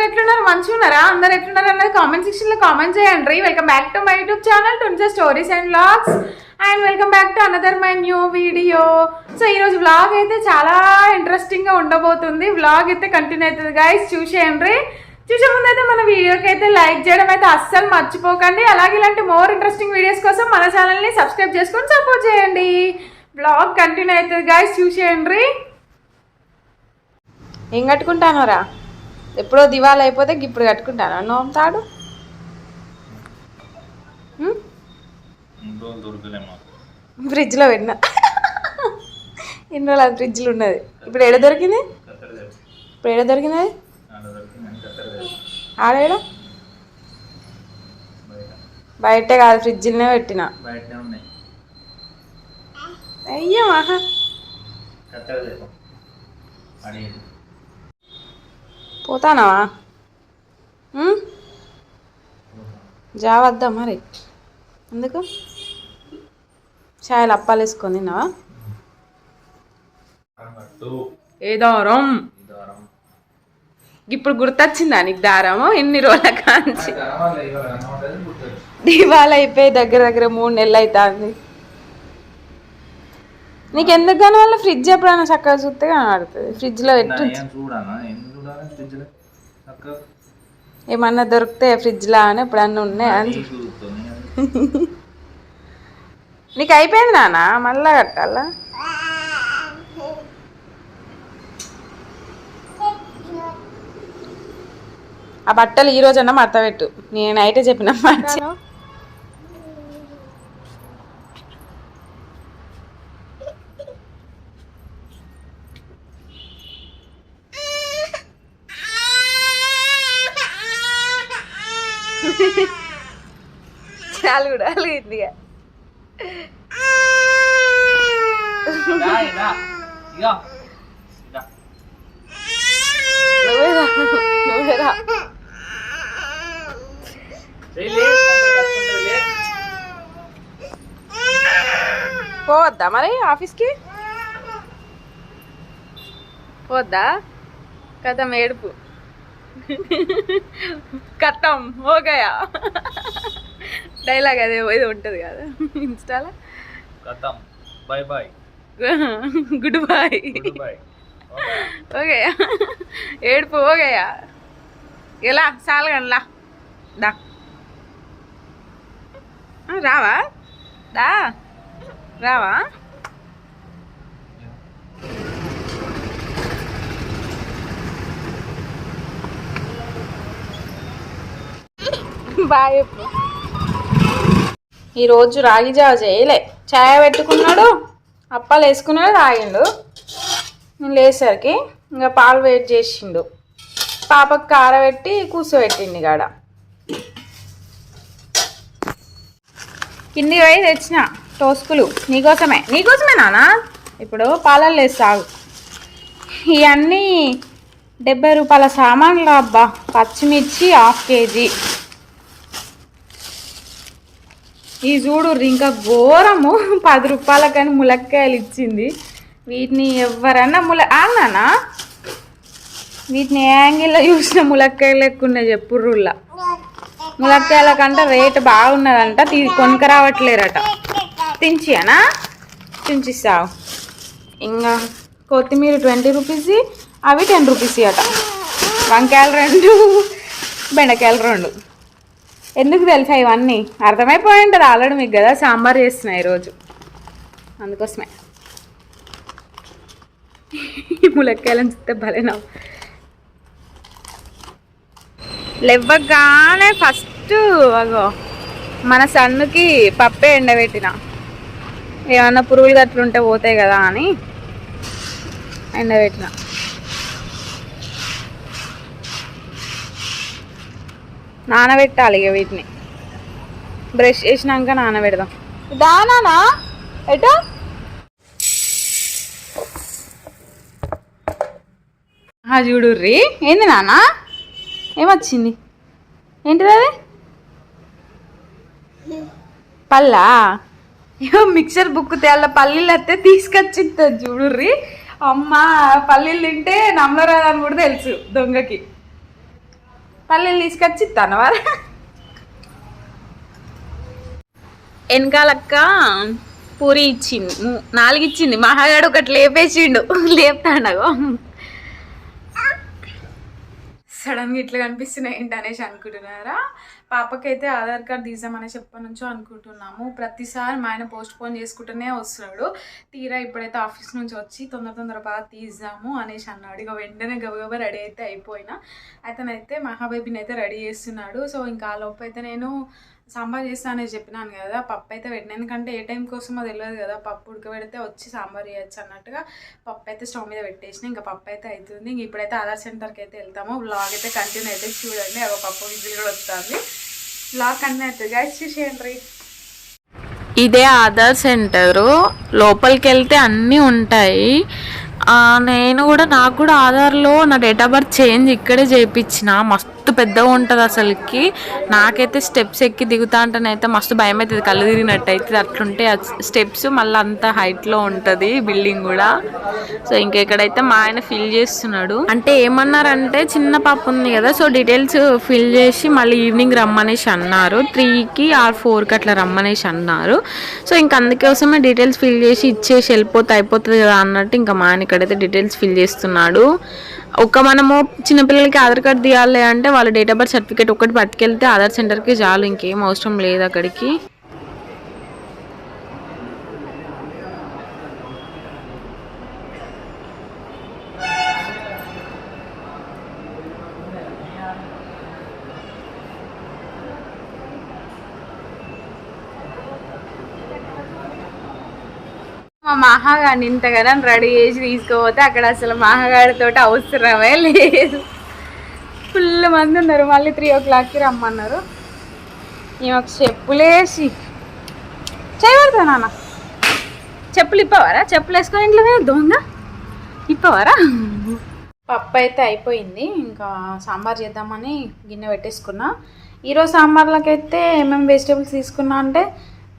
అందరు ఎట్లున్నారు? మంచిగా ఉన్నారా? అందరు ఎట్లున్నారు అన్నది కామెంట్ సెక్షన్ లో కామెంట్ చేయండి. Welcome back to my YouTube channel టుంజా stories and vlogs and welcome back to another my new video. So ఈరోజు వ్లాగ్ అయితే చాలా ఇంట్రెస్టింగ్ గా ఉండబోతుంది. వ్లాగ్ అయితే కంటిన్యూ అవుతుంది గైస్, చూసేయండి. చూసే ముందు అయితే మన వీడియోకి అయితే లైక్ చేయడం అయితే అస్సలు మర్చిపోకండి. అలాగే ఇలాంటి మోర్ ఇంట్రెస్టింగ్ వీడియోస్ కోసం మన ఛానల్ని సబ్స్క్రైబ్ చేసుకొని సపోర్ట్ చేయండి. వ్లాగ్ కంటిన్యూ అవుతుంది గైస్, చూసేయండి. ఏం కట్టుకుంటానోరా? ఎప్పుడో దివాళి అయిపోతే ఇప్పుడు కట్టుకుంటాను నోముతాడు. ఫ్రిడ్జ్లో పెట్టినా ఎన్ని రోజులు అది ఫ్రిడ్జ్లో ఉన్నది. ఇప్పుడు ఏడ దొరికింది? ఇప్పుడు ఏడ దొరికింది? ఆడేడ? బయటే కాదు, ఫ్రిడ్జ్లోనే పెట్టిన. అయ్యో ఆహా, పోతానావా? జావద్దా మరి? ఎందుకు? చాయలు అప్పాలు వేసుకొని తిన్నావా? ఏ దారం ఇప్పుడు గుర్తొచ్చిందా నీకు? దారము ఎన్ని రోజుల కాంచి దివాళి అయిపోయి దగ్గర దగ్గర 3 నెలలు అవుతుంది. నీకు ఎందుకు కానీ వాళ్ళ ఫ్రిడ్జ్ ఎప్పుడైనా చక్కగా చూస్తే కనబడుతుంది. ఫ్రిడ్జ్లో పెట్టు. ఏమన్నా దొరికితే ఫ్రిడ్జ్లో అని ఎప్పుడన్నా ఉన్నాయా అని. నీకు అయిపోయింది నాన్న, మళ్ళా కట్టాలా? ఆ బట్టలు ఈ రోజన్నా మడత పెట్టు. నేను నైటే చెప్పిన మార్చి. చాలు కూడా అలిగింది. నువ్వేరా పోవద్దా మరి ఆఫీస్కి? పోవద్దా? కథం ఏడుపు కథం హోగయా డైలాగ్ అదే ఏదో ఉంటుంది కదా ఇన్స్టాలో. కథం బై బై గుడ్ బై ఓకేయా. ఏడుపు ఓకేయా. ఎలా సాలగండ్లా దా రావా? దా రావా? బాయ్. ఈరోజు రాగి జావ చేయలే, చాయ్ పెట్టుకున్నాడు, అప్పాలు వేసుకున్నాడు, తాగిండు. నేను లేసరికి ఇంకా పాలు వేడి చేసిండు. పాపకు కారబెట్టి కూర్చోబెట్టింది కాడ. కిందికి పోయి తెచ్చిన టోస్కులు నీకోసమే నాన్న. ఇప్పుడు పాలల్లో వేస్తాగు. ఇవన్నీ 70 రూపాయల సామాన్లు అబ్బా. పచ్చిమిర్చి 1/2 కేజీ. ఈ చూడు ఇంకా ఘోరము, 10 రూపాయలకని ములక్కాయలు ఇచ్చింది. వీటిని ఎవరన్నా ఆగనా? వీటిని ఏ యాంగిల్లో చూసిన ములక్కాయలు ఎక్కువ చెప్పుర్రుల్లా. ములక్కాయల కంటే రేటు బాగున్నదంట, కొనుక రావట్లేరట. తించియనా? తించిస్తావు. ఇంకా కొత్తిమీర 20 రూపీస్, అవి 10 రూపీస్ అట. వంకాయలు 2, బెండకాయలు 2. ఎందుకు తెలుసా ఇవన్నీ? అర్థమైపోయి ఉంటుంది ఆల్రెడీ మీకు కదా. సాంబార్ చేస్తున్నా ఈరోజు, అందుకోసమే. ములక్కాయలను చూస్తే భలేనా. లేవగానే ఫస్ట్ అగో మన సన్నుకి పప్పే ఎండబెట్టిన. ఏమన్నా పురుగులు గట్లుంటే పోతాయి కదా అని ఎండబెట్టిన. నానబెట్టాలి ఇక వీటిని. బ్రష్ చేసినాక నానబెడదాం. దానా ఎటో చూడుర్రి. ఏంది నాన్న? ఏమొచ్చింది? ఏంటిది అది? పల్లా? ఏమో మిక్సర్ బుక్ తేళ్ళ పల్లీలు వస్తే తీసుకొచ్చింది చూడుర్రి. అమ్మ పల్లీలు తింటే నమ్మరాదని కూడా తెలుసు దొంగకి. పల్లెలు తీసుకొచ్చి ఇస్తాను వారు వెనకాలక్క పూరి ఇచ్చింది 4 ఇచ్చింది. మహాగాడు ఒకటి లేపేసిండు, లేపుతాడగో. సడన్గా ఇట్లా కనిపిస్తున్నాయి ఏంటి అనేసి అనుకుంటున్నారా? పాపకైతే ఆధార్ కార్డ్ తీద్దామనేసి ఎప్పటి నుంచో అనుకుంటున్నాము. ప్రతిసారి మా ఆయన పోస్ట్ పోన్ చేసుకుంటూనే వస్తున్నాడు. తీరా ఇప్పుడైతే ఆఫీస్ నుంచి వచ్చి తొందర బాగా తీద్దాము అనేసి అన్నాడు. ఇక వెంటనే గబగబా రెడీ అయితే అయిపోయినా. అతనైతే మహాబేబీని అయితే రెడీ చేస్తున్నాడు. సో ఇంకా ఆ లోపు అయితే నేను సాంబార్ చేస్తా అనేసి చెప్పినాను కదా, పప్పు అయితే పెట్టిన. ఎందుకంటే ఏ టైం కోసమో తెలియదు కదా, పప్పు ఉడకబెడితే వచ్చి సాంబార్ చేయొచ్చు అన్నట్టుగా పప్పు అయితే స్టవ్ మీద పెట్టేసిన. ఇంకా పప్పు అయితే అవుతుంది. ఇంక ఇప్పుడైతే ఆధార్ సెంటర్కి అయితే వెళ్తాము. వ్లాగ్ అయితే కంటిన్యూ అయితే చూడండి. అవి పప్పు విజిల్ కూడా వస్తుంది. వ్లాగ్ కంటిన్యూ అవుతుంది గైస్, చూసేయండి. ఇదే ఆధార్ సెంటరు. లోపలికి వెళ్తే అన్నీ ఉంటాయి. నాకు కూడా ఆధార్లో నా డేట్ ఆఫ్ బర్త్ చేంజ్ ఇక్కడే చేయించిన. మస్తు పెద్దగా ఉంటుంది అసలుకి. నాకైతే స్టెప్స్ ఎక్కి దిగుతా అంటేనైతే మస్తు భయం అవుతుంది, కళ్ళు తిరిగినట్టు అవుతుంది. అట్లుంటే స్టెప్స్ మళ్ళీ అంత హైట్లో ఉంటుంది బిల్డింగ్ కూడా. సో ఇంకెక్కడైతే మా ఆయన ఫిల్ చేస్తున్నాడు. అంటే ఏమన్నారంటే చిన్న పాప ఉంది కదా, సో డీటెయిల్స్ ఫిల్ చేసి మళ్ళీ ఈవినింగ్ రమ్మనేసి అన్నారు. 3కి ఆర్ 4కి అట్లా రమ్మనేసి అన్నారు. సో ఇంక అందుకోసమే డీటెయిల్స్ ఫిల్ చేసి ఇచ్చేసి వెళ్ళిపోతే అయిపోతుంది కదా అన్నట్టు ఇంకా మా ఆయన ఇక్కడైతే డీటెయిల్స్ ఫిల్ చేస్తున్నాడు. మనము చిన్నపిల్లలకి ఆధార్ కార్డు తీయాలి అంటే వాళ్ళ డేట్ ఆఫ్ బర్త్ సర్టిఫికేట్ ఒకటి పట్టుకెళ్తే ఆధార్ సెంటర్కి చాలు, ఇంకేం అవసరం లేదు అక్కడికి. మా మహాగాడిని ఇంతగానో రెడీ చేసి తీసుకుపోతే అక్కడ అసలు మహాగాడితో అవసరమే లేదు. ఫుల్ మంది ఉన్నారు. మళ్ళీ 3 o'clockకి రమ్మన్నారు. ఈమెకు చెప్పులేసి చేయబడతా నాన్న. చెప్పులు ఇప్పవారా? చెప్పులు వేసుకొని ఇంట్లో దొంగ ఇప్పవారా? పప్పు అయితే అయిపోయింది. ఇంకా సాంబార్ చేద్దామని గిన్నె పెట్టేసుకున్నా. ఈరోజు సాంబార్లకైతే ఏమేమి వెజిటేబుల్స్ తీసుకున్నా అంటే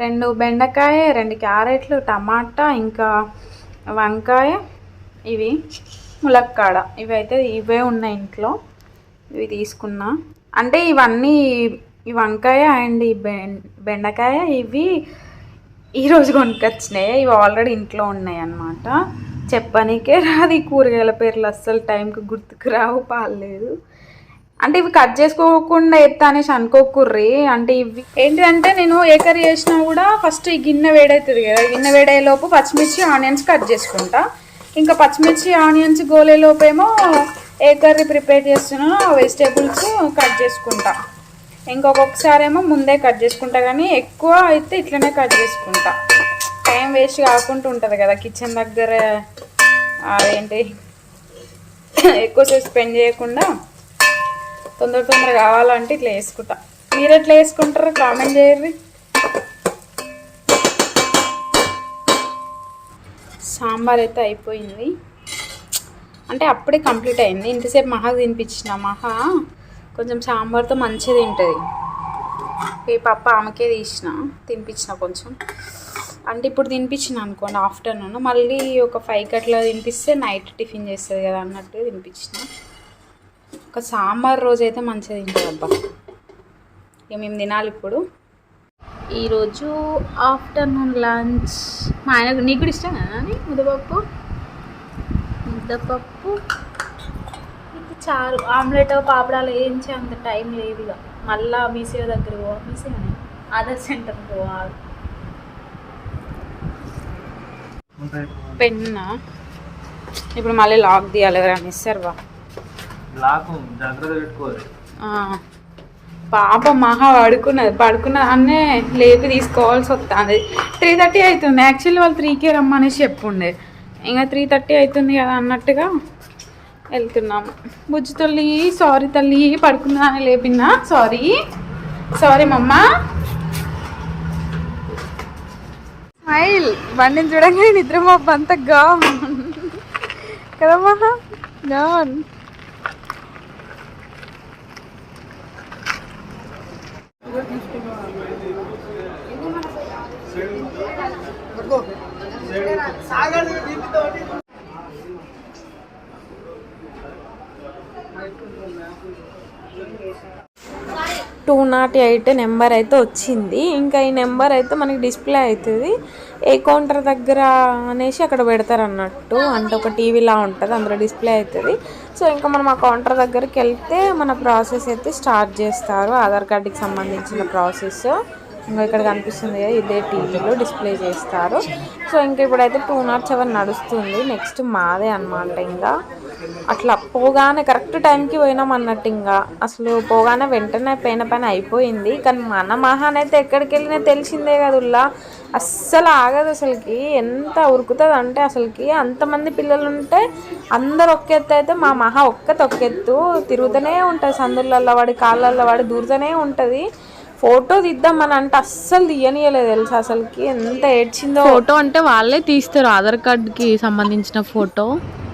2 బెండకాయ, 2 క్యారెట్లు, టమాటా, ఇంకా వంకాయ, ఇవి ములక్కాడ, ఇవే ఉన్నాయి ఇంట్లో. ఇవి తీసుకున్నా. అంటే ఇవన్నీ ఈ వంకాయ అండ్ ఈ బెండకాయ ఇవి ఈరోజు కొనుక్కొచ్చినాయి. ఇవి ఆల్రెడీ ఇంట్లో ఉన్నాయి అన్నమాట. చెప్పనీకే రాదు ఈ కూరగాయల పేర్లు, అస్సలు టైంకి గుర్తుకు రావు, పాలేదు. అంటే ఇవి కట్ చేసుకోకుండా ఎత్తా అనేసి అనుకోకుర్రి. అంటే ఇవి ఏంటంటే నేను ఏ కర్రీ చేసినా కూడా ఫస్ట్ ఈ గిన్నె వేడవుతుంది కదా, గిన్నె వేడయ్యేలోపు పచ్చిమిర్చి ఆనియన్స్ కట్ చేసుకుంటా. ఇంకా పచ్చిమిర్చి ఆనియన్స్ గోలేలోపు ఏమో ఏ కర్రీ ప్రిపేర్ చేస్తున్నా వెజిటేబుల్స్ కట్ చేసుకుంటా. ఇంకొకసారి ఏమో ముందే కట్ చేసుకుంటా, కానీ ఎక్కువ అయితే ఇట్లనే కట్ చేసుకుంటా. టైం వేస్ట్ కాకుండా ఉంటుంది కదా కిచెన్ దగ్గర, అదేంటి ఎక్కువసేపు స్పెండ్ చేయకుండా తొందర కావాలంటే ఇట్లా వేసుకుంటా. మీరు ఎట్లా వేసుకుంటారో కామెంట్ చేయర్రి. సాంబార్ అయితే అయిపోయింది. అంటే అప్పుడే కంప్లీట్ అయింది. ఇంతసేపు మహాకు తినిపించిన. మహా కొంచెం సాంబార్తో మంచిగా తింటుంది. ఈ పప్పు ఆమెకే తినిపించిన కొంచెం. అంటే ఇప్పుడు తినిపించిన అనుకోండి ఆఫ్టర్నూన్, మళ్ళీ ఒక 5కి అట్లా తినిపిస్తే నైట్ టిఫిన్ చేస్తుంది కదా అన్నట్టు తినిపించిన. ఒక సాంబార్ రోజు అయితే మంచిగా తింటుంది అబ్బా. ఇక మేము తినాలి ఇప్పుడు. ఈరోజు ఆఫ్టర్నూన్ లంచ్ మా ఆయన, నీకు కూడా ఇష్టం కదా అని ముద్దపప్పు ఇది చారు. ఆమ్లెట్ పాపడాలు వేయించే అంత టైం లేదు. ఇక మళ్ళీ బీసీఓ దగ్గర బీసీఓనే ఆధార్ సెంటర్కి పోవాలి. పెన్నా ఇప్పుడు మళ్ళీ లాక్ తీయాలి, ఎవరైనా ఇస్తారు బా. పాప మహా పడుకున్న అన్నే లేపి తీసుకోవాల్సి వస్తుంది. 3:30 అవుతుంది. యాక్చువల్లీ వాళ్ళు 3కే రమ్మనేసి చెప్పుండే. ఇంకా 3:30 అవుతుంది కదా అన్నట్టుగా వెళ్తున్నాము. బుజ్జి తల్లి సారీ తల్లి, పడుకున్నా అని లేపినా. సారీ మమ్మ. స్మైల్. బండిని చూడగానే నిద్ర మబ్బు అంతా గా కదా మహా గాన్. 208 నెంబర్ అయితే వచ్చింది. ఇంకా ఈ నెంబర్ అయితే మనకి డిస్ప్లే అవుతుంది ఏ కౌంటర్ దగ్గర అనేసి అక్కడ పెడతారు అన్నట్టు. అంటే ఒక టీవీలా ఉంటుంది, అందులో డిస్ప్లే అవుతుంది. సో ఇంకా మనం ఆ కౌంటర్ దగ్గరికి వెళ్తే మన ప్రాసెస్ అయితే స్టార్ట్ చేస్తారు, ఆధార్ కార్డుకి సంబంధించిన ప్రాసెస్. ఇంకా ఇక్కడ కనిపిస్తుంది కదా, ఇదే టీవీలో డిస్ప్లే చేస్తారు. సో ఇంకా ఇప్పుడైతే 207 నడుస్తుంది. నెక్స్ట్ మాదే అనమాట. ఇంకా అట్లా పోగానే కరెక్ట్ టైంకి పోయినాం అన్నట్టు. ఇంకా అసలు పోగానే వెంటనే పైన అయిపోయింది. కానీ మన మహాన్ అయితే ఎక్కడికి వెళ్ళినా తెలిసిందే కదుల్లా, అస్సలు ఆగదు అసలుకి. ఎంత ఉరుకుతుంది అంటే అసలుకి అంతమంది పిల్లలు ఉంటే అందరు ఒక్కెత్తు అయితే మా మహా ఒక్కెత్తు తిరుగుతూనే ఉంటుంది. సందులల్లో వాడి కాళ్ళల్లో వాడి దూరుతూనే ఉంటుంది. ఫోటో తీద్దామని అంటే అస్సలు తీయనియలేదు తెలుసా. అసలుకి ఎంత ఏడ్చిందో. ఫోటో అంటే వాళ్ళే తీస్తారు, ఆధార్ కార్డుకి సంబంధించిన ఫోటో.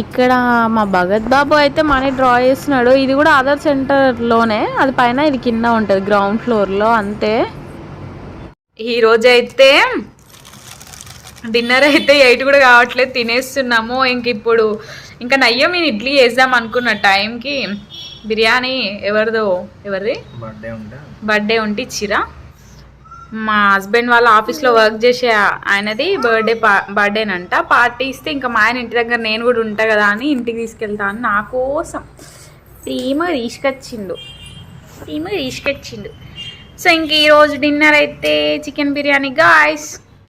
ఇక్కడ మా భగత్ బాబు అయితే మనీ డ్రా చేస్తున్నాడు. ఇది కూడా ఆధార్ సెంటర్లోనే, అది పైన ఇది కింద ఉంటుంది గ్రౌండ్ ఫ్లోర్లో అంతే. ఈరోజు అయితే డిన్నర్ అయితే 8 కూడా కావట్లేదు, తినేస్తున్నాము. ఇప్పుడు ఇంకా నయ్యం నేను ఇడ్లీ చేద్దాం అనుకున్న టైంకి బిర్యానీ ఎవరిది బర్త్డే ఉంటే ఇచ్చిరా. మా హస్బెండ్ వాళ్ళ ఆఫీస్లో వర్క్ చేసే ఆయనది బర్త్డేనంట. పార్టీ ఇస్తే ఇంకా మా ఆయన ఇంటి దగ్గర నేను కూడా ఉంటా కదా అని ఇంటికి తీసుకెళ్తా అని నా కోసం ప్రేమ తీసుకొచ్చిండు. సో ఇంక ఈరోజు డిన్నర్ అయితే చికెన్ బిర్యానీ గాయ్స్.